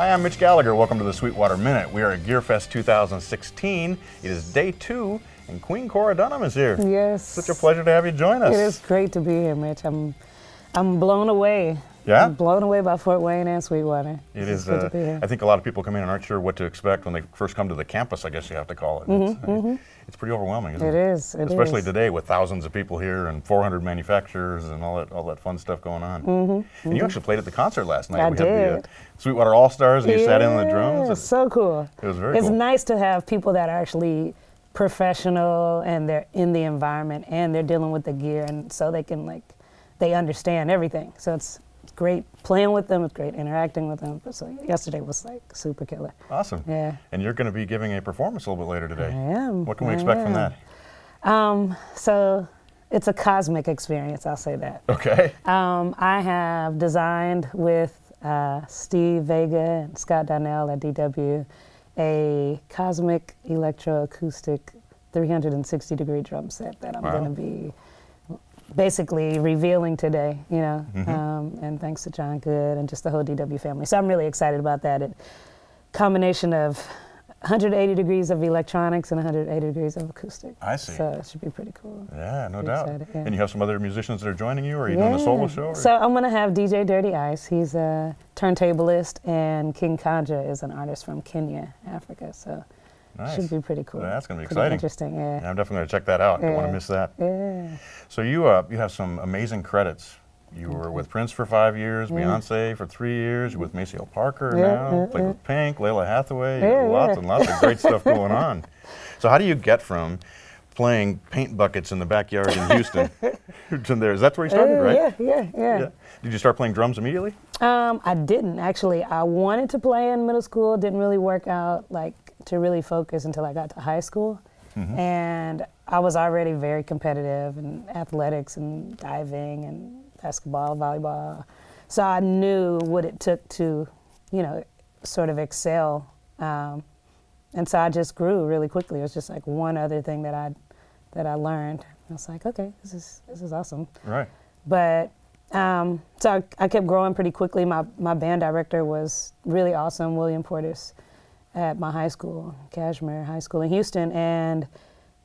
Hi, I'm Mitch Gallagher. Welcome to the Sweetwater Minute. We are at GearFest 2016. It is day 2, and Queen Cora Dunham is here. Yes. Such a pleasure to have you join us. It is great to be here, Mitch. I'm blown away. Yeah? I'm blown away by Fort Wayne and Sweetwater. It's good to be here. I think a lot of people come in and aren't sure what to expect when they first come to the campus, I guess you have to call it. It's pretty overwhelming, isn't it? It is. Especially today with thousands of people here and 400 manufacturers and all that fun stuff going on. And you actually played at the concert last night. I We did. had the Sweetwater All-Stars and you sat in on the drums. It's so cool. It was very It's cool. nice to have people that are actually professional and they're in the environment and they're dealing with the gear, and so they can they understand everything. So it's great playing with them. It's great interacting with them. So yesterday was super killer. Awesome. Yeah. And you're going to be giving a performance a little bit later today. I am. What can we expect from that? So it's a cosmic experience, I'll say that. Okay. I have designed with Steve Vega and Scott Donnell at DW a cosmic electroacoustic 360-degree drum set that I'm going to be basically revealing today, and thanks to John Good and just the whole DW family. So I'm really excited about that. Combination of 180 degrees of electronics and 180 degrees of acoustic. I see. So it should be pretty cool. Yeah, no Pretty doubt. excited, yeah. And you have some other musicians that are joining you, or are you doing a solo show? Or? So I'm going to have DJ Dirty Ice. He's a turntablist, and King Kanja is an artist from Kenya, Africa. So Nice. Should be pretty cool. That's going to be pretty exciting. Interesting, yeah. I'm definitely going to check that out. Don't want to miss that. Yeah. So you have some amazing credits. You were with Prince for 5 years, Beyoncé for 3 years, you're with Maceo Parker now, played with Pink, Layla Hathaway, lots and lots of great stuff going on. So how do you get from playing paint buckets in the backyard in Houston to there? Is that where you started, right? Yeah. Did you start playing drums immediately? I didn't, actually. I wanted to play in middle school, didn't really work out to really focus until I got to high school. And I was already very competitive in athletics and diving and basketball, volleyball. So I knew what it took to, sort of excel. And so I just grew really quickly. It was just one other thing that I learned. I was like, okay, this is awesome. Right. But so I kept growing pretty quickly. My band director was really awesome, William Portis, at my high school, Cashmere High School in Houston. And,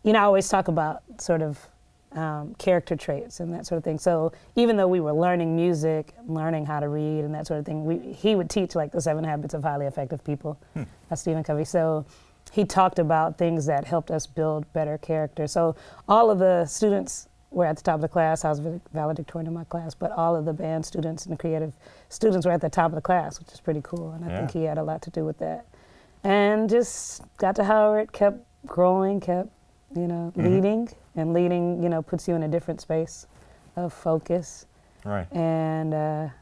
I always talk about sort of character traits and that sort of thing. So even though we were learning music, learning how to read and that sort of thing, he would teach the 7 Habits of Highly Effective People by Stephen Covey. So he talked about things that helped us build better character. So all of the students were at the top of the class. I was valedictorian in my class, but all of the band students and the creative students were at the top of the class, which is pretty cool. And I think he had a lot to do with that. And just got to Howard, kept growing, kept, leading. And leading, puts you in a different space of focus. Right. And,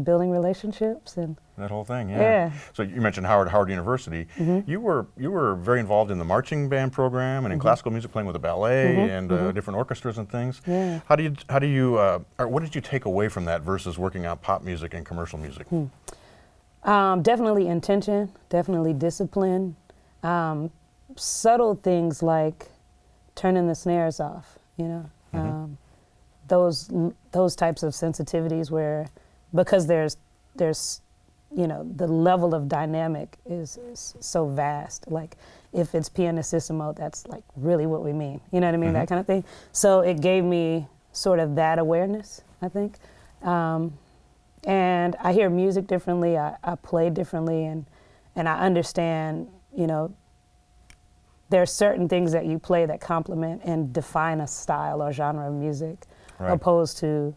building relationships and that whole thing, yeah. So you mentioned Howard University. You were very involved in the marching band program and in classical music, playing with the ballet and different orchestras and things. Yeah. How do you or what did you take away from that versus working on pop music and commercial music? Definitely intention, definitely discipline. Subtle things like turning the snares off, those types of sensitivities where, because there's the level of dynamic is so vast. If it's pianissimo, that's really what we mean. You know what I mean? That kind of thing. So it gave me sort of that awareness, I think. And I hear music differently. I play differently, and I understand. There are certain things that you play that complement and define a style or genre of music, opposed to,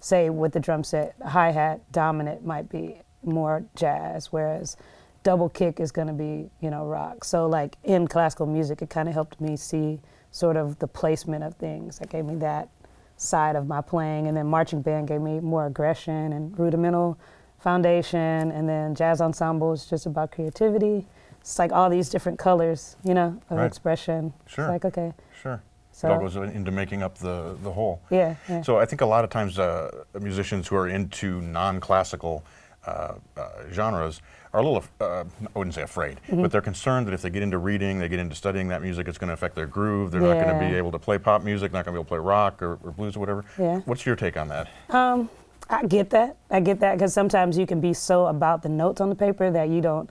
say with the drum set, hi-hat dominant might be more jazz, whereas double kick is going to be, rock. So in classical music, it kind of helped me see sort of the placement of things. That gave me that side of my playing, and then marching band gave me more aggression and rudimental foundation, and then jazz ensemble is just about creativity. It's all these different colors, of expression. Sure. It's okay. Sure. So, it all goes into making up the whole. Yeah. So I think a lot of times musicians who are into non-classical genres are a little, I wouldn't say afraid, but they're concerned that if they get into reading, they get into studying that music, it's going to affect their groove. They're not going to be able to play pop music, not going to be able to play rock or blues or whatever. Yeah. What's your take on that? I get that because sometimes you can be so about the notes on the paper that you don't,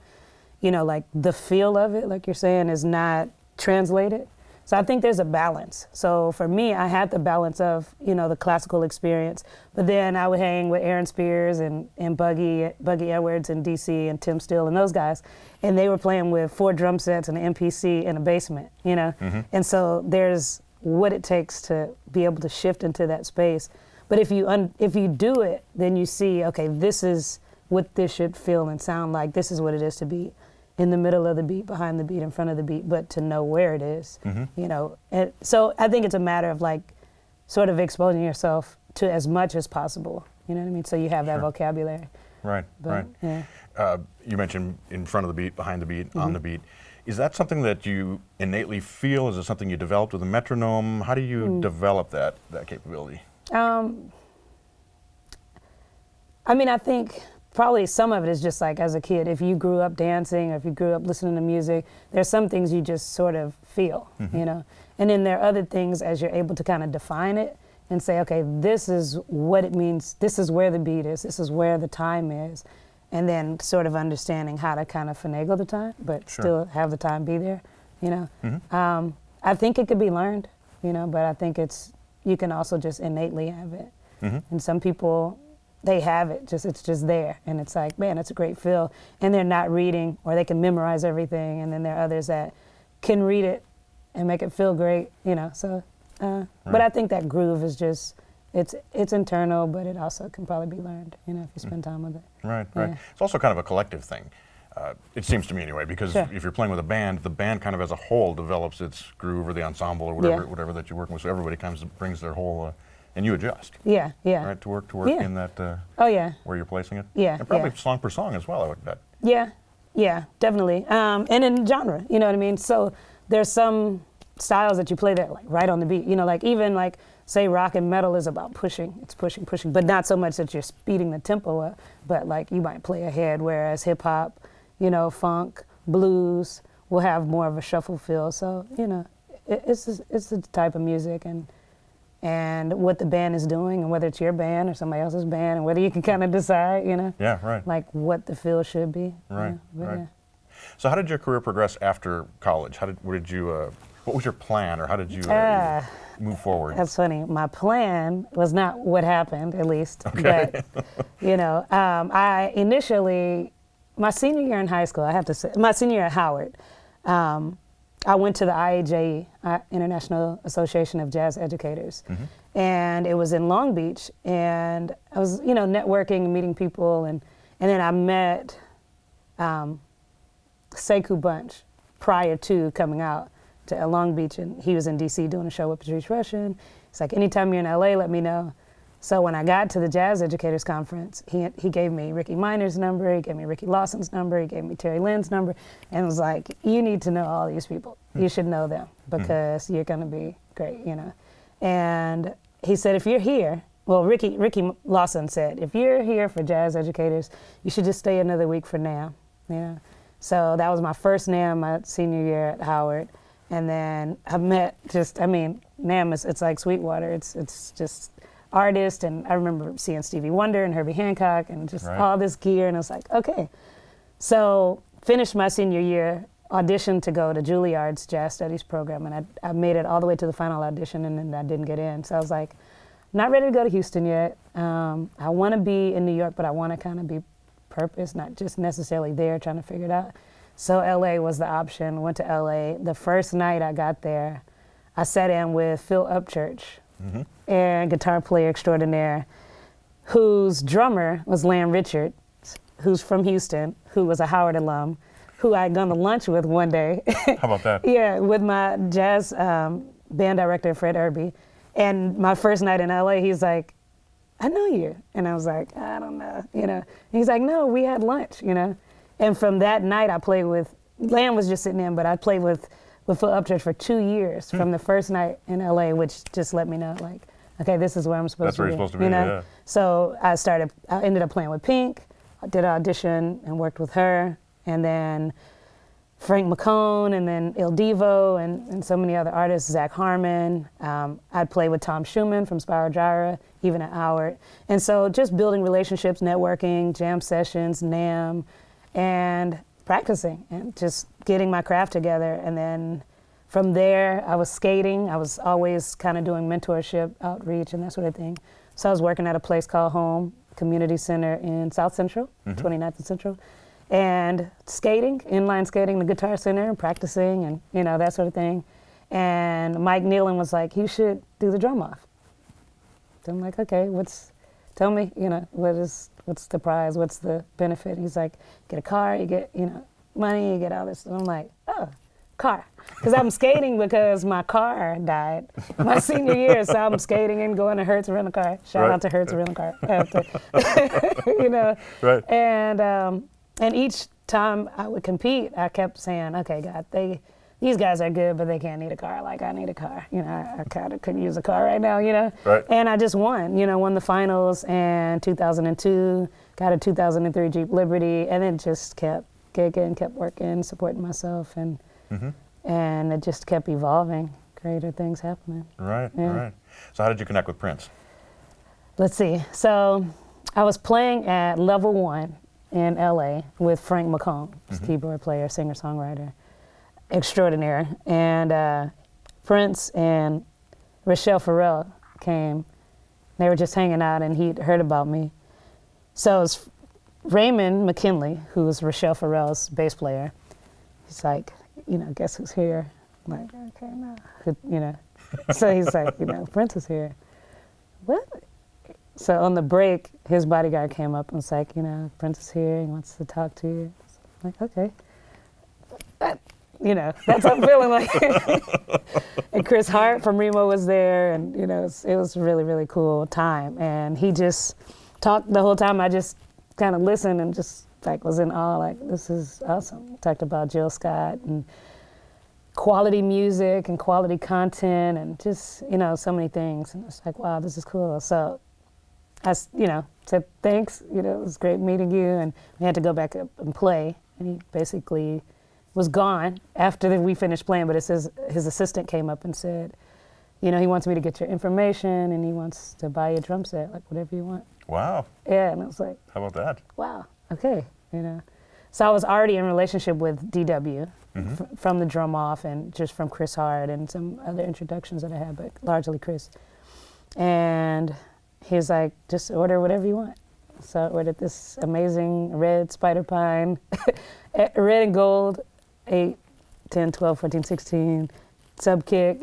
like the feel of it, like you're saying, is not translated. So I think there's a balance. So for me, I had the balance of, the classical experience, but then I would hang with Aaron Spears and Buggy Edwards and DC and Tim Steele and those guys, and they were playing with 4 drum sets and an MPC in a basement, Mm-hmm. And so there's what it takes to be able to shift into that space. But if you do it, then you see, okay, this is what this should feel and sound like. This is what it is to be in the middle of the beat, behind the beat, in front of the beat, but to know where it is, Mm-hmm. And so I think it's a matter of like sort of exposing yourself to as much as possible, you know what I mean? So you have that vocabulary. Right, But, right. yeah. You mentioned in front of the beat, behind the beat, Mm-hmm. on the beat. Is that something that you innately feel? Is it something you developed with a metronome? How do you develop that capability? I think probably some of it is just like as a kid, if you grew up dancing or if you grew up listening to music, there's some things you just sort of feel, And then there are other things as you're able to kind of define it and say, okay, this is what it means. This is where the beat is. This is where the time is. And then sort of understanding how to kind of finagle the time, but still have the time be there, Mm-hmm. I think it could be learned, but I think you can also just innately have it. Mm-hmm. And some people, they have it, it's just there. And it's like, man, it's a great feel. And they're not reading, or they can memorize everything. And then there are others that can read it and make it feel great, so. But I think that groove is just, it's internal, but it also can probably be learned, if you spend time with it. Right. Yeah. It's also kind of a collective thing. It seems to me anyway, because if you're playing with a band, the band kind of as a whole develops its groove, or the ensemble, or whatever that you're working with. So everybody brings their whole, and you adjust. Yeah. Right, to work in that. Where you're placing it. Yeah. And probably song per song as well, I would bet. Yeah, definitely. And in genre, you know what I mean? So there's some styles that you play that like right on the beat, like even like say rock and metal is about pushing, it's pushing, but not so much that you're speeding the tempo up, but like you might play ahead, whereas hip hop, funk, blues will have more of a shuffle feel. So, it's the type of music and what the band is doing, and whether it's your band or somebody else's band, and whether you can kind of decide, Yeah, right. like what the feel should be. Right, right. Yeah. So how did your career progress after college? What was your plan, or how did you move forward? That's funny. My plan was not what happened, at least. Okay. But, I initially, my senior year in high school, I have to say, my senior year at Howard, I went to the IAJE, International Association of Jazz Educators. Mm-hmm. And it was in Long Beach. And I was, networking, meeting people. And then I met Sekou Bunch prior to coming out to Long Beach, and he was in DC doing a show with Patrice Rushen. It's like, anytime you're in LA, let me know. So when I got to the Jazz Educators Conference, he gave me Ricky Miner's number, he gave me Ricky Lawson's number, he gave me Terry Lynn's number, and was like, you need to know all these people. You should know them because you're gonna be great, And he said, if you're here, well, Ricky Lawson said, if you're here for Jazz Educators, you should just stay another week for NAMM, So that was my first NAMM my senior year at Howard. And then I met NAMM it's like Sweetwater. It's just artists, and I remember seeing Stevie Wonder and Herbie Hancock and just all this gear, and I was like, okay. So finished my senior year, auditioned to go to Juilliard's Jazz Studies program, and I made it all the way to the final audition, and then I didn't get in. So I was like, not ready to go to Houston yet. I want to be in New York, but I want to kind of be purpose, not just necessarily there trying to figure it out. So LA was the option. Went to LA. The first night I got there, I sat in with Phil Upchurch, and guitar player extraordinaire, whose drummer was Lamb Richards, who's from Houston, who was a Howard alum, who I had gone to lunch with one day. How about that? Yeah, with my jazz band director, Fred Irby. And my first night in LA, he's like, I know you. And I was like, I don't know, And he's like, no, we had lunch, And from that night, I played with, Lamb was just sitting in, but I played with Phil Upchurch for 2 years from the first night in LA, which just let me know, like, okay, this is where I'm supposed That's to be. where you're supposed to be, yeah. So I ended up playing with Pink, I did an audition and worked with her, and then Frank McCone, and then Il Divo, and so many other artists, Zach Harmon. I'd play with Tom Schumann from Spiral Gyra, even at Howard. And so just building relationships, networking, jam sessions, NAMM, and practicing, and just getting my craft together. And then from there, I was skating. I was always kind of doing mentorship, outreach, and that sort of thing. So I was working at a place called Home Community Center in South Central, 29th and Central. And skating, inline skating, the Guitar Center, and practicing, and that sort of thing. And Mike Nealon was like, "You should do the drum off." So I'm like, "Okay, tell me, what's the prize? What's the benefit?" And he's like, "Get a car, you get, money, you get all this." And I'm like, "Oh, car." Because I'm skating because my car died my senior year, so I'm skating and going to Hertz Rental Car. Shout out to Hertz Rental Car. Right. And each time I would compete, I kept saying, "Okay, God, these guys are good, but they can't need a car like I need a car. I kind of could use a car right now, Right. And I just won the finals in 2002, got a 2003 Jeep Liberty, and then just kept gigging, kept working, supporting myself, and it just kept evolving. Greater things happening. Right, Yeah. right. So how did you connect with Prince? Let's see. So I was playing at Level 1 in LA with Frank McCone, keyboard player, singer-songwriter extraordinaire. And Prince and Rochelle Farrell came. They were just hanging out, and he'd heard about me. So it was Raymond McKinley, who was Rochelle Farrell's bass player. He's like, "Guess who's here?" I'm like, "Okay, no." So he's like, "Prince is here." What? So on the break, his bodyguard came up and was like, "Prince is here, he wants to talk to you." I'm like, "Okay." That's what I'm feeling like. And Chris Hart from Remo was there, and it was a really, really cool time. And he just talked the whole time. I just kind of listened and just was in awe, like, this is awesome. Talked about Jill Scott and quality music and quality content and just, so many things. And it's like, wow, this is cool. So I, said thanks, it was great meeting you, and we had to go back up and play, and he basically was gone after we finished playing, but it says his assistant came up and said, he wants me to get your information, and he wants to buy you a drum set, like whatever you want. Wow. Yeah, and I was like, how about that? Wow, okay, So I was already in a relationship with DW from the drum off, and just from Chris Hart and some other introductions that I had, but largely Chris. And he's like, "Just order whatever you want." So I ordered this amazing red Spider Pine, red and gold, 8, 10, 12, 14, 16, sub kick,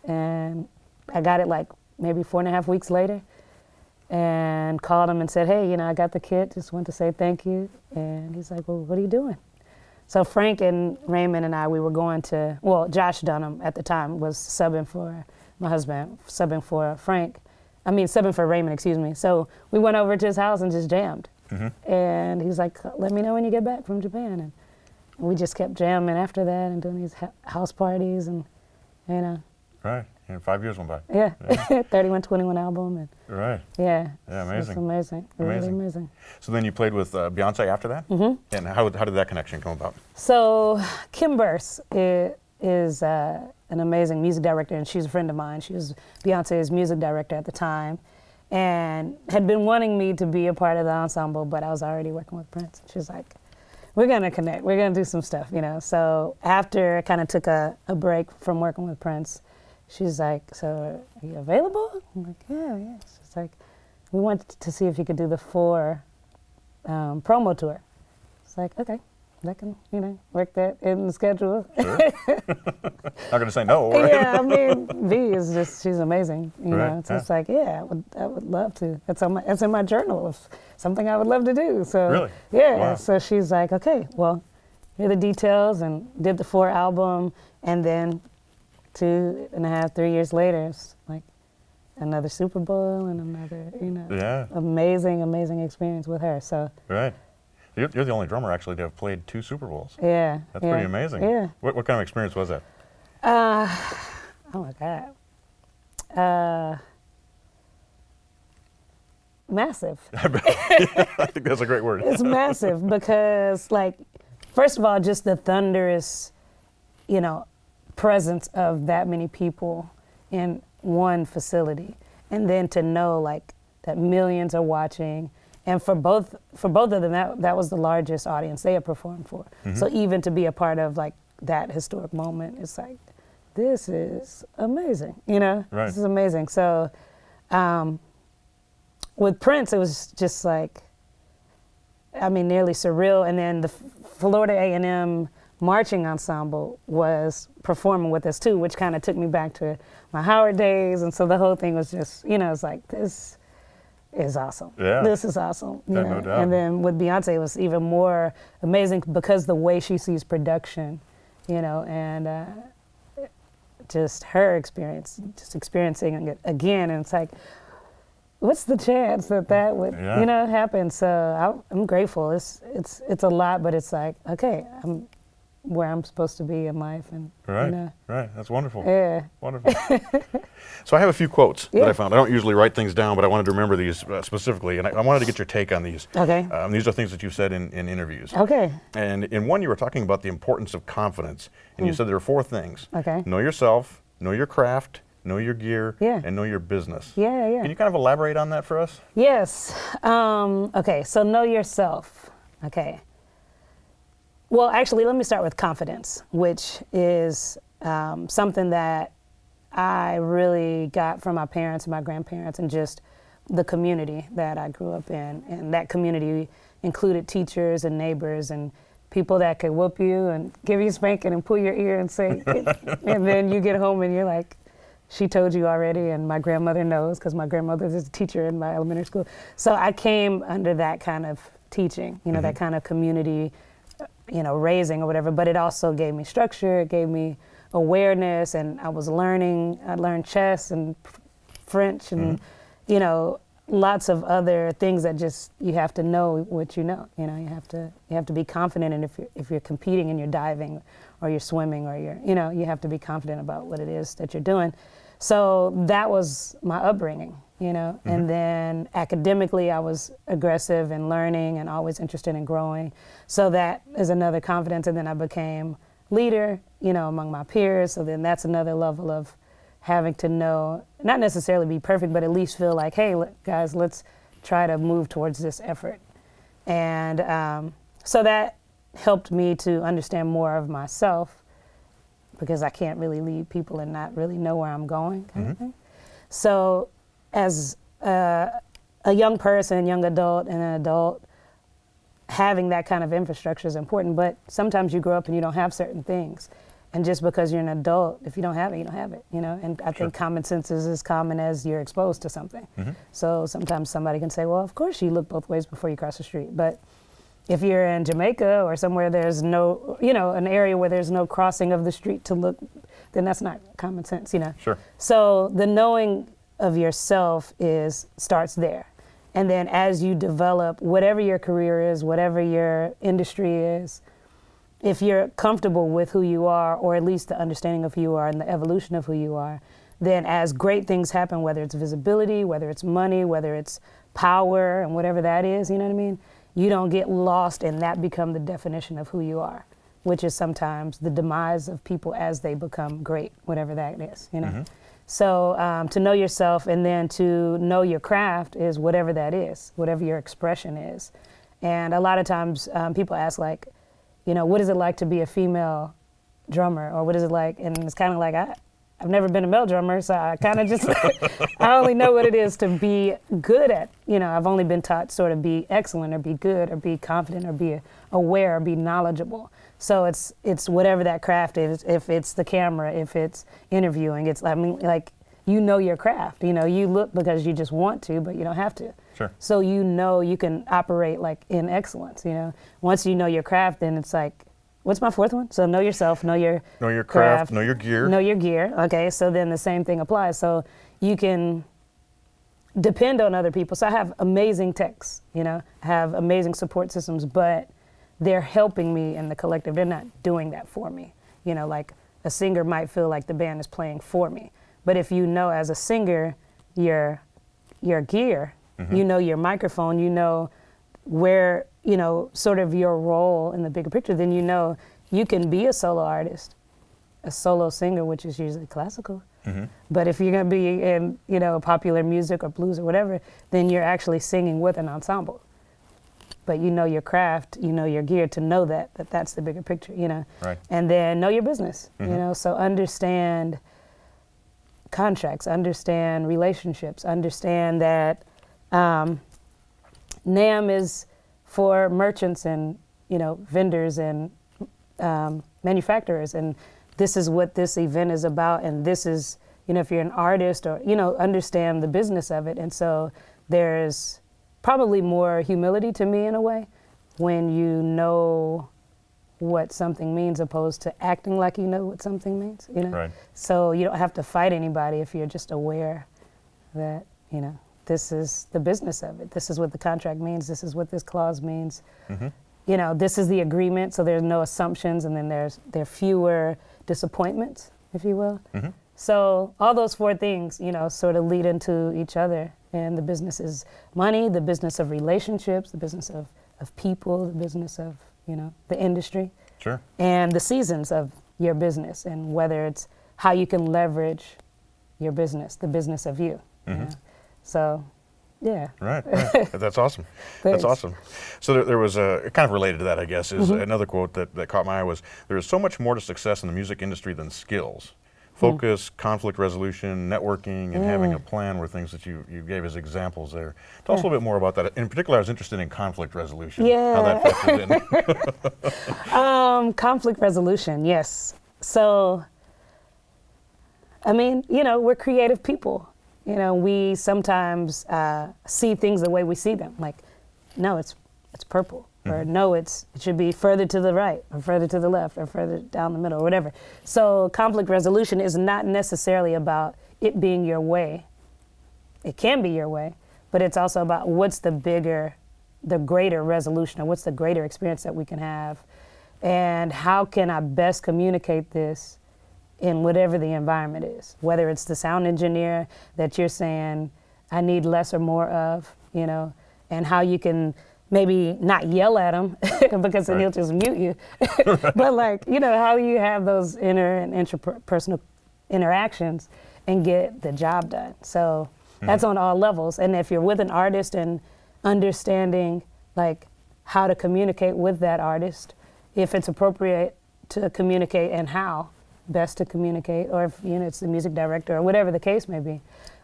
And I got it like maybe 4.5 weeks later, and called him and said, "Hey, I got the kit, just want to say thank you." And he's like, "Well, what are you doing?" So Frank and Raymond and I, we were going to, Josh Dunham at the time was subbing for my husband, subbing for Raymond, excuse me. So we went over to his house and just jammed. And he's like, "Let me know when you get back from Japan." And we just kept jamming after that and doing these house parties, and Right. Yeah, 5 years went by. Yeah. 3121 album. And right. Yeah. Yeah, amazing. It's amazing. Really amazing. So then you played with Beyoncé after that? And how did that connection come about? So Kim Burse is an amazing music director, and she's a friend of mine. She was Beyoncé's music director at the time, and had been wanting me to be a part of the ensemble, but I was already working with Prince. She's like, "We're gonna connect, we're gonna do some stuff, So after I kind of took a break from working with Prince, she's like, "So are you available?" I'm like, yeah. She's like, "We want to see if you could do the 4 promo tour." It's like, okay. I can, work that in the schedule. Sure. Not going to say no, right? Yeah, I mean, V is just, she's amazing, Right. So it's like, yeah, I would love to. That's in my journal of something I would love to do. So Really? Yeah, Wow. So she's like, okay, well, here are the details, and did the 4 album, and then 2.5, 3 years later, it's like another Super Bowl and another, Yeah. amazing experience with her. So Right. You're the only drummer actually to have played 2 Super Bowls. yeah, That's pretty amazing. Yeah. What kind of experience was that? Oh my God. Massive. I think that's a great word. It's massive because, first of all, just the thunderous, presence of that many people in one facility, and then to know like that millions are watching, and for both of them, that was the largest audience they had performed for. So even to be a part of like that historic moment, it's like, this is amazing, Right. This is amazing. So with Prince, it was just like, nearly surreal. And then the Florida A&M marching ensemble was performing with us too, which kind of took me back to my Howard days. And so the whole thing was just, it's like, this is awesome. Yeah. This is awesome. No doubt. And then with Beyonce, it was even more amazing because the way she sees production, and just her experience, just experiencing it again. And it's like, what's the chance that would, happen? So I'm grateful. It's a lot, but it's like, okay, I'm where I'm supposed to be in life. And Right. That's wonderful. Yeah. Wonderful. So I have a few quotes that I found. I don't usually write things down, but I wanted to remember these specifically, and I wanted to get your take on these. Okay. These are things that you've said in interviews. Okay. And in one, you were talking about the importance of confidence, and you said there are 4 things. Okay. Know yourself, know your craft, know your gear, Yeah. and know your business. Yeah. Can you kind of elaborate on that for us? Yes. Okay, so know yourself. Okay. Well, actually, let me start with confidence, which is something that I really got from my parents and my grandparents and just the community that I grew up in. And that community included teachers and neighbors and people that could whoop you and give you a spanking and pull your ear and say, and then you get home and you're like, she told you already, and my grandmother knows because my grandmother is a teacher in my elementary school. So I came under that kind of teaching, that kind of community, raising or whatever, but it also gave me structure, it gave me awareness, and I learned chess and French and, lots of other things that just, you have to know what you know, you have to be confident, and if you're competing and you're diving or you're swimming or you have to be confident about what it is that you're doing. So that was my upbringing, and then academically I was aggressive in learning and always interested in growing. So that is another confidence, and then I became leader, among my peers. So then that's another level of having to know, not necessarily be perfect, but at least feel like, hey, guys, let's try to move towards this effort. And so that helped me to understand more of myself, because I can't really lead people and not really know where I'm going, kind of thing. So as a young person, young adult, and an adult, having that kind of infrastructure is important, but sometimes you grow up and you don't have certain things. And just because you're an adult, if you don't have it, you don't have it, And I think common sense is as common as you're exposed to something. So sometimes somebody can say, well, of course you look both ways before you cross the street. But if you're in Jamaica or somewhere there's no, an area where there's no crossing of the street to look, then that's not common sense, Sure. So the knowing of yourself starts there. And then as you develop whatever your career is, whatever your industry is, if you're comfortable with who you are, or at least the understanding of who you are and the evolution of who you are, then as great things happen, whether it's visibility, whether it's money, whether it's power, and whatever that is, you know what I mean? You don't get lost and that become the definition of who you are, which is sometimes the demise of people as they become great, whatever that is, So to know yourself and then to know your craft is whatever that is, whatever your expression is. And a lot of times people ask like, what is it like to be a female drummer? Or what is it like? And it's kind of like, I've never been a male drummer, so I kind of just, I only know what it is to be good at, I've only been taught sort of be excellent or be good or be confident or be aware or be knowledgeable. So it's whatever that craft is, if it's the camera, if it's interviewing, you know your craft, you look because you just want to, but you don't have to. Sure. So you can operate like in excellence, Once you know your craft, then it's like, what's my 4th one? So know yourself, know your craft, know your gear. Know your gear, okay, so then the same thing applies. So you can depend on other people. So I have amazing techs, I have amazing support systems, but they're helping me in the collective. They're not doing that for me. Like a singer might feel like the band is playing for me. But if you know as a singer your gear, you know your microphone, you know where you know, sort of your role in the bigger picture, then you know you can be a solo artist, a solo singer, which is usually classical. But if you're going to be in, you know, popular music or blues or whatever, then you're actually singing with an ensemble. But you know your craft, you know your gear to know that's the bigger picture, you know. Right. And then know your business, you know. So understand contracts, understand relationships, understand that NAMM is for merchants and, you know, vendors and manufacturers, and this is what this event is about, and this is, you know, if you're an artist or, you know, understand the business of it. And so there's probably more humility to me in a way when you know what something means opposed to acting like you know what something means, you know? Right. So you don't have to fight anybody if you're just aware that, you know, this is the business of it. This is what the contract means. This is what this clause means. You know, this is the agreement, so there's no assumptions, and then there are fewer disappointments, if you will. So all those four things, you know, sort of lead into each other. And the business is money, the business of relationships, the business of people, the business of, you know, the industry. Sure. And the seasons of your business, and whether it's how you can leverage your business, the business of you. You know? So, yeah. Right. That's awesome. Thanks. That's awesome. So there was a kind of related to that, I guess, is another quote that caught my eye was, there is so much more to success in the music industry than skills. Focus, conflict resolution, networking, and having a plan were things that you gave as examples there. Tell us a little bit more about that. In particular, I was interested in conflict resolution, how that factors in. Conflict resolution, yes. So, I mean, you know, we're creative people. You know, we sometimes see things the way we see them. Like, no, it's purple. Or no, it should be further to the right, or further to the left, or further down the middle, or whatever. So conflict resolution is not necessarily about it being your way. It can be your way, but it's also about what's the greater resolution, or what's the greater experience that we can have, and how can I best communicate this in whatever the environment is, whether it's the sound engineer that you're saying I need less or more of, you know, and how you can maybe not yell at him because then he'll just mute you. But like, you know, how you have those inner and interpersonal interactions and get the job done. So that's on all levels. And if you're with an artist and understanding like how to communicate with that artist, if it's appropriate to communicate and how best to communicate, or if, you know, it's the music director or whatever the case may be.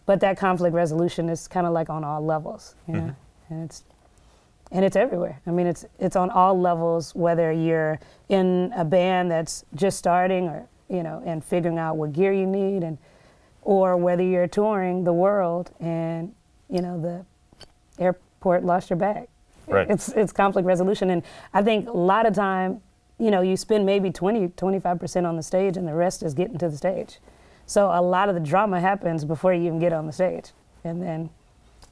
But that conflict resolution is kind of like on all levels, you know, and it's everywhere. I mean, it's on all levels, whether you're in a band that's just starting, or, you know, and figuring out what gear you need, and or whether you're touring the world and, you know, the airport lost your bag. Right. It's conflict resolution. And I think a lot of time, you know, you spend maybe 25% on the stage, and the rest is getting to the stage. So a lot of the drama happens before you even get on the stage. And then,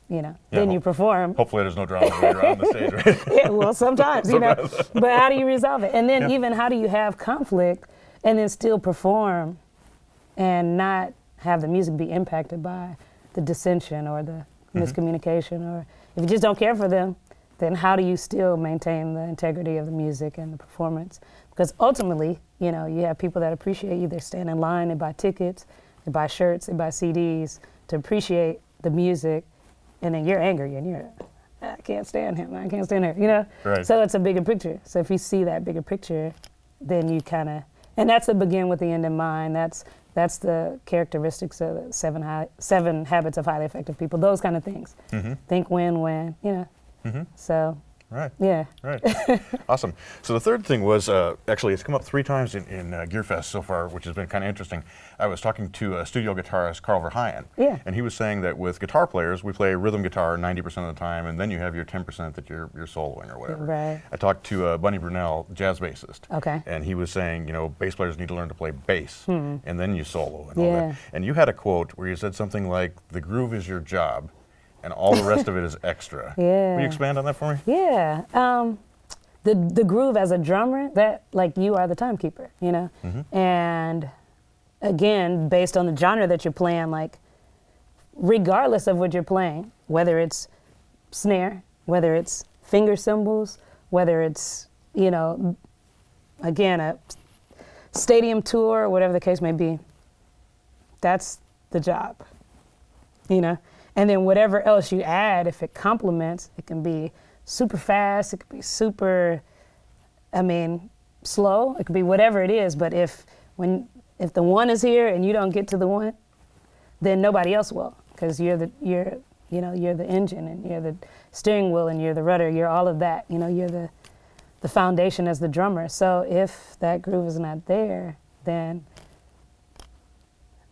you know, then you perform. Hopefully there's no drama when you're on the stage, right? Yeah, well, sometimes, you know. But how do you resolve it? And then even how do you have conflict and then still perform and not have the music be impacted by the dissension or the miscommunication, or if you just don't care for them, then how do you still maintain the integrity of the music and the performance? Because ultimately, you know, you have people that appreciate you. They stand in line, they buy tickets, they buy shirts, they buy CDs to appreciate the music. And then you're angry and you're, I can't stand him, I can't stand her, you know? Right. So it's a bigger picture. So if you see that bigger picture, then you kind of, and that's the begin with the end in mind. That's the characteristics of the seven habits of highly effective people, those kind of things. Think win-win, you know? So. Right. Yeah. Right. Awesome. So the third thing was, actually it's come up 3 times in GearFest so far, which has been kind of interesting. I was talking to a studio guitarist, Carl Verheyen, and he was saying that with guitar players, we play rhythm guitar 90% of the time, and then you have your 10% that you're soloing or whatever. Right. I talked to Bunny Brunell, jazz bassist, Okay. and he was saying, you know, bass players need to learn to play bass, and then you solo and all that. And you had a quote where you said something like, "The groove is your job, and all the rest of it is extra." Yeah. Will you expand on that for me? Yeah. The groove as a drummer, that, like, you are the timekeeper, you know? And again, based on the genre that you're playing, like, regardless of what you're playing, whether it's snare, whether it's finger cymbals, whether it's, you know, again, a stadium tour or whatever the case may be. That's the job, you know? And then whatever else you add, if it complements, it can be super fast, it could be super, slow, it could be whatever it is. But if the one is here and you don't get to the one, then nobody else will, because you're the engine, and you're the steering wheel, and you're the rudder, you're all of that. You know, you're the foundation as the drummer. So if that groove is not there, then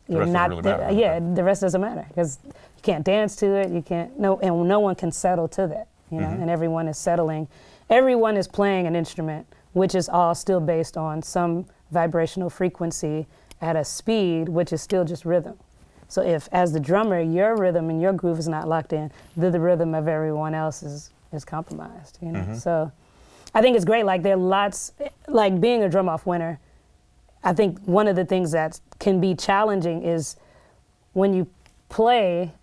you're not. Really matter, yeah, the rest doesn't matter, because you can't dance to it. You can't. And no one can settle to that. You know, and everyone is settling. Everyone is playing an instrument, which is all still based on some vibrational frequency at a speed, which is still just rhythm. So if, as the drummer, your rhythm and your groove is not locked in, then the rhythm of everyone else is compromised, you know? So I think it's great. Like, there are lots, like being a drum off winner, I think one of the things that can be challenging is when you play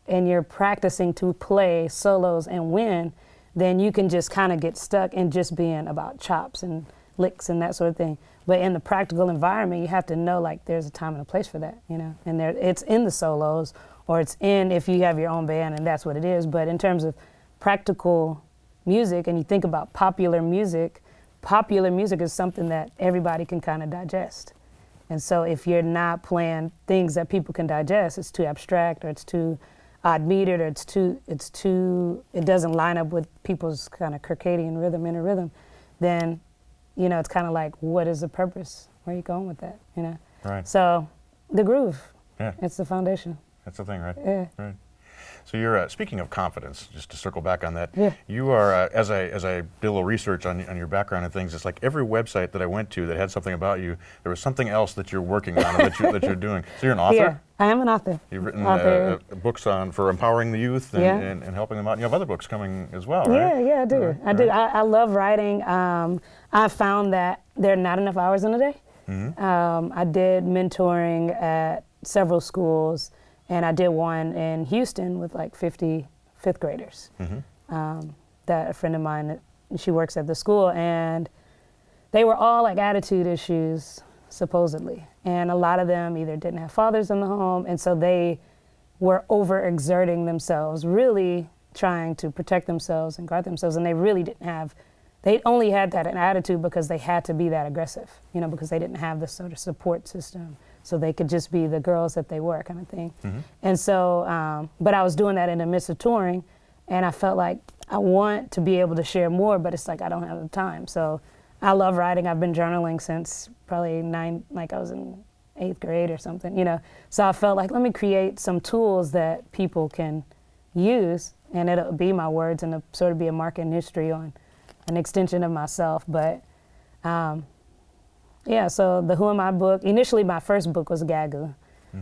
and you're practicing to play solos and win, then you can just kind of get stuck in just being about chops and licks and that sort of thing. But in the practical environment, you have to know, like, there's a time and a place for that, you know? And it's in the solos, or it's in if you have your own band and that's what it is. But in terms of practical music, and you think about popular music is something that everybody can kind of digest. And so if you're not playing things that people can digest, it's too abstract, or it's too odd-metered, or it doesn't line up with people's kind of circadian rhythm, inner rhythm, then, you know, it's kind of like, what is the purpose? Where are you going with that, you know? Right. So the groove, it's the foundation. That's the thing, right? Yeah. Right. So you're, speaking of confidence, just to circle back on that, yeah. You are, as I did a little research on your background and things, it's like every website that I went to that had something about you, there was something else that you're working on, that you're doing. So you're an author? Yeah, I am an author. You've written books for empowering the youth and helping them out. You have other books coming as well, right? Yeah, I do. Right. I do. I love writing. I found that there are not enough hours in a day. I did mentoring at several schools, and I did one in Houston with like 50 fifth graders. That a friend of mine, she works at the school, and they were all like attitude issues, supposedly. And a lot of them either didn't have fathers in the home, and so they were overexerting themselves, really trying to protect themselves and guard themselves, and they really didn't have, they only had that attitude because they had to be that aggressive, you know, because they didn't have this sort of support system. So they could just be the girls that they were, kind of thing. And so, but I was doing that in the midst of touring, and I felt like I want to be able to share more, but it's like I don't have the time. So I love writing. I've been journaling since probably I was in 8th grade or something, you know. So I felt like, let me create some tools that people can use, and it'll be my words, and it'll sort of be a marketing history on an extension of myself. But yeah, so the Who Am I book, initially my first book was Gagu,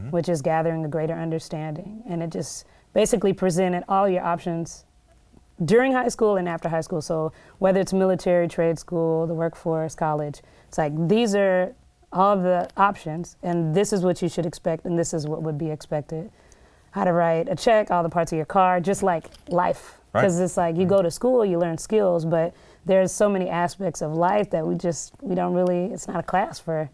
which is Gathering a Greater Understanding. And it just basically presented all your options during high school and after high school. So whether it's military, trade school, the workforce, college, it's like, these are all the options, and this is what you should expect, and this is what would be expected. How to write a check, all the parts of your car, just like life. Because it's like, you go to school, you learn skills, but there's so many aspects of life that we don't really, it's not a class for,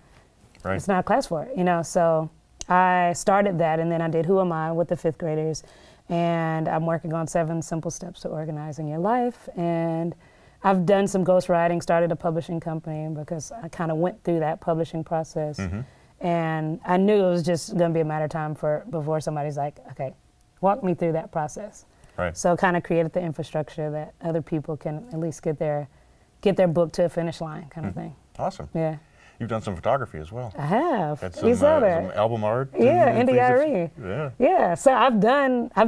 it's not a class for it, you know? So I started that, and then I did Who Am I with the 5th graders, and I'm working on 7 simple steps to organizing your life. And I've done some ghostwriting, started a publishing company because I kind of went through that publishing process. And I knew it was just gonna be a matter of time before somebody's like, okay, walk me through that process. So kind of created the infrastructure that other people can at least get their book to a finish line, kind of thing. Awesome. Yeah. You've done some photography as well. I have. Had You saw that. some album art. Yeah, and NDIRE. Yeah. Yeah. So I've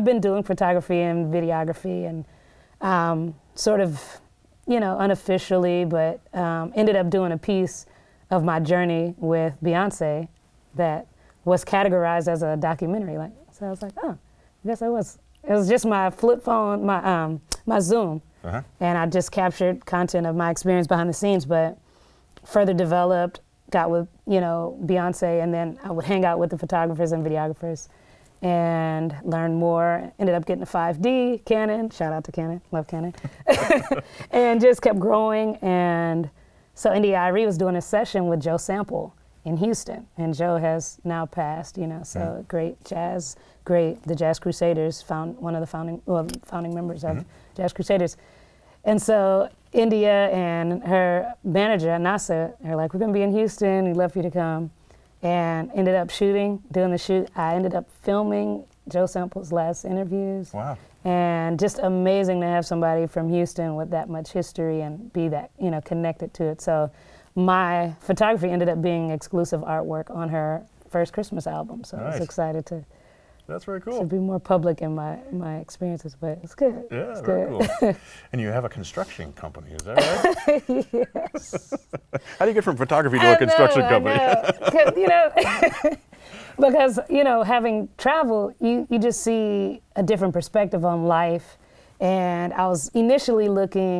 been doing photography and videography, and sort of, you know, unofficially, but ended up doing a piece of my journey with Beyoncé that was categorized as a documentary. Like, so I was like, oh, I guess I was. It was just my flip phone, my Zoom, and I just captured content of my experience behind the scenes, but further developed, got with, you know, Beyoncé, and then I would hang out with the photographers and videographers and learned more. Ended up getting a 5D Canon. Shout out to Canon. Love Canon. And just kept growing. And so India Irie was doing a session with Joe Sample in Houston. And Joe has now passed, you know, so great jazz, the Jazz Crusaders, one of the founding members of Jazz Crusaders. And so India and her manager, Nasa, are like, we're going to be in Houston. We'd love for you to come. And ended up doing the shoot. I ended up filming Joe Sample's last interviews. Wow. And just amazing to have somebody from Houston with that much history and be that, you know, connected to it. So my photography ended up being exclusive artwork on her first Christmas album. So I was excited to That's very cool. be more public in my experiences, but it's good. Yeah, it's very good. cool. And you have a construction company, is that right? Yes. How do you get from photography to a construction company? You know, because, you know, having traveled, you just see a different perspective on life. And I was initially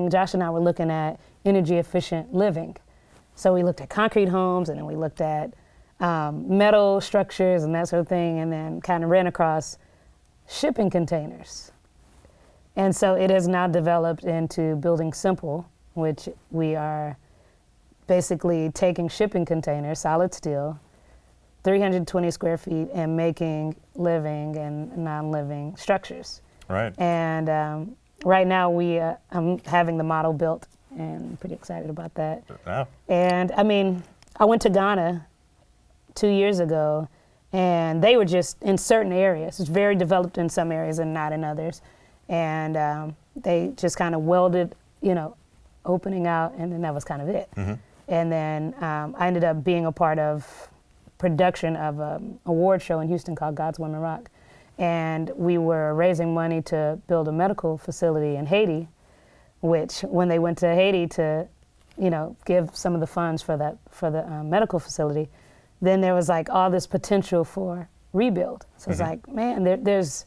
Josh and I were looking at energy efficient living. So we looked at concrete homes, and then we looked at metal structures and that sort of thing, and then kind of ran across shipping containers. And so it has now developed into Building Simple, which we are basically taking shipping containers, solid steel, 320 square feet, and making living and non-living structures. Right. And right now I'm having the model built, and I'm pretty excited about that. Yeah. And I mean, I went to Ghana 2 years ago, and they were just in certain areas. It's very developed in some areas and not in others. And they just kind of welded, you know, opening out, and then that was kind of it. And then I ended up being a part of production of an award show in Houston called God's Women Rock. And we were raising money to build a medical facility in Haiti, which when they went to Haiti to, you know, give some of the funds for the medical facility, then there was like all this potential for rebuild. So it's like, man, there's,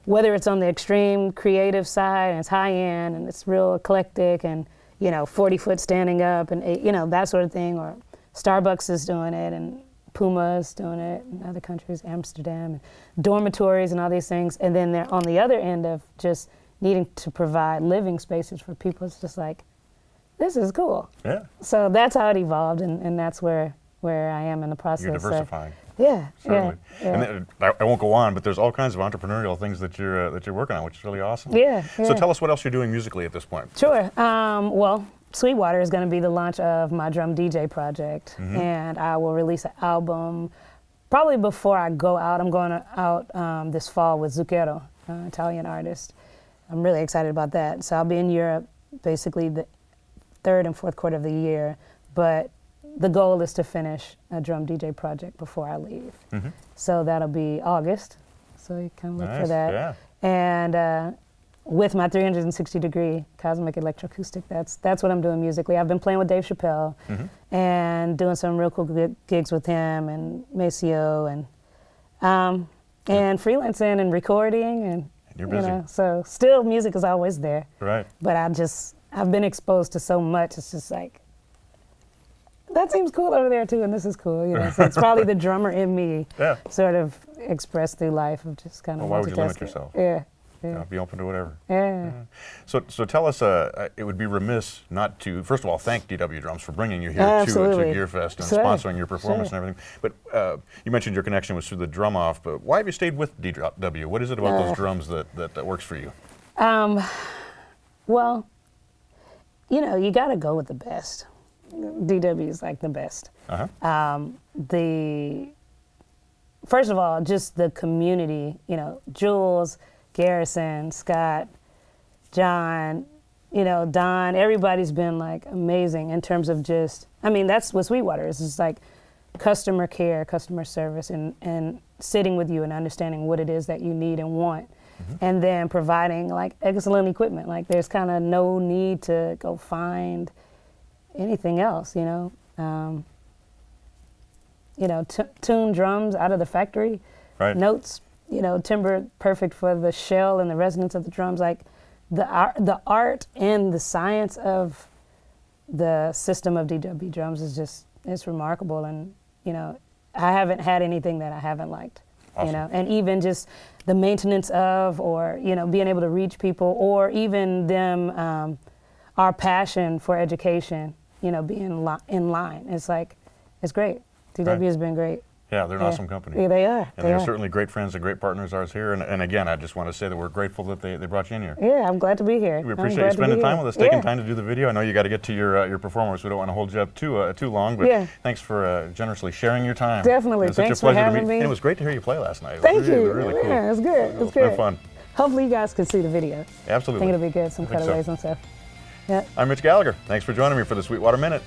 whether it's on the extreme creative side and it's high end and it's real eclectic and, you know, 40 foot standing up and, you know, that sort of thing, or Starbucks is doing it and Puma is doing it in other countries, Amsterdam, and dormitories and all these things. And then they're on the other end of just needing to provide living spaces for people. It's just like, this is cool. Yeah. So that's how it evolved, and that's where I am in the process. You're diversifying. Yeah, Certainly. yeah. And then, I won't go on, but there's all kinds of entrepreneurial things that you're working on, which is really awesome. Yeah. So tell us what else you're doing musically at this point. Sure. Well, Sweetwater is going to be the launch of my drum DJ project, and I will release an album probably before I go out. I'm going out this fall with Zucchero, Italian artist. I'm really excited about that. So I'll be in Europe basically the third and fourth quarter of the year, but the goal is to finish a drum DJ project before I leave. So that'll be August. So you kind of look for that. Yeah. And with my 360-degree cosmic electroacoustic, that's what I'm doing musically. I've been playing with Dave Chappelle and doing some real cool gigs with him and Maceo and freelancing and recording and you're busy. You know, so still music is always there. Right. But I've been exposed to so much. It's just like, that seems cool over there too, and this is cool. You know, so it's probably the drummer in me, sort of expressed through life of just kind of. Well, why would you limit yourself? Yeah. You know, be open to whatever. Yeah. So tell us, it would be remiss not to, first of all, thank DW Drums for bringing you here to GearFest and sponsoring your performance and everything. But you mentioned your connection was through the drum off, but why have you stayed with DW? What is it about those drums that works for you? Well, you know, you got to go with the best. DW is like the best. First of all, just the community, you know, Jules, Garrison, Scott, John, you know, Don, everybody's been like amazing in terms of just, I mean, that's what Sweetwater is. It's like customer care, customer service, and sitting with you and understanding what it is that you need and want. And then providing like excellent equipment. Like there's kind of no need to go find anything else, you know. Tune drums out of the factory, notes, you know, timbre perfect for the shell and the resonance of the drums. Like the art and the science of the system of DW drums is just, it's remarkable. And, you know, I haven't had anything that I haven't liked. Awesome. You know, and even just the maintenance of, or, you know, being able to reach people, or even them, our passion for education, you know, being in line. It's like, it's great. DW has been great. Yeah, they're an awesome company. Yeah, they are. And they're certainly great friends and great partners of ours here. And again, I just want to say that we're grateful that they brought you in here. Yeah, I'm glad to be here. We appreciate you spending time with us, taking time to do the video. I know you got to get to your performance. We don't want to hold you up too long, but thanks for generously sharing your time. Definitely. Thanks for having me. And it was great to hear you play last night. Thank you. It was really cool. Yeah, it's good. It's been fun. Hopefully you guys can see the video. Absolutely. I think it'll be good, some cutaways and stuff. Yeah. I'm Mitch Gallagher. Thanks for joining me for the Sweetwater Minute.